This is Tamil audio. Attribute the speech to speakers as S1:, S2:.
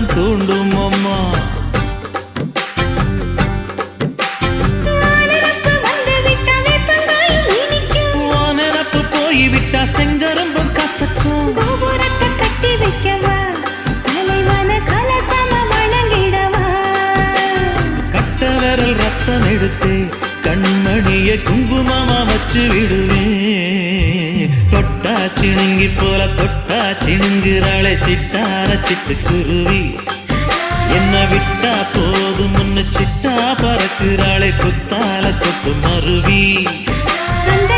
S1: உள்ளம் தூண்டும் அம்மா. வானரப்பு போய்விட்டா செங்கரும்பும் கசக்கும்.
S2: கோபுரத்தை கட்டி வைக்கவா, தலைவன கலசம வணங்கிடவா.
S1: கட்ட விரல் ரத்தம் எடுத்து கண்மணிய குங்குமமா வச்சு விடுவேன். தொட்டா சிணுங்கி போல தொட்டா சிணுங்குறாளே சிட்டார சிட்டுக்குருவி. என்ன விட்டா போதும் முன்னு சிட்டா பறக்குறாளே குத்தால தொட்டு மருவி.
S2: அந்த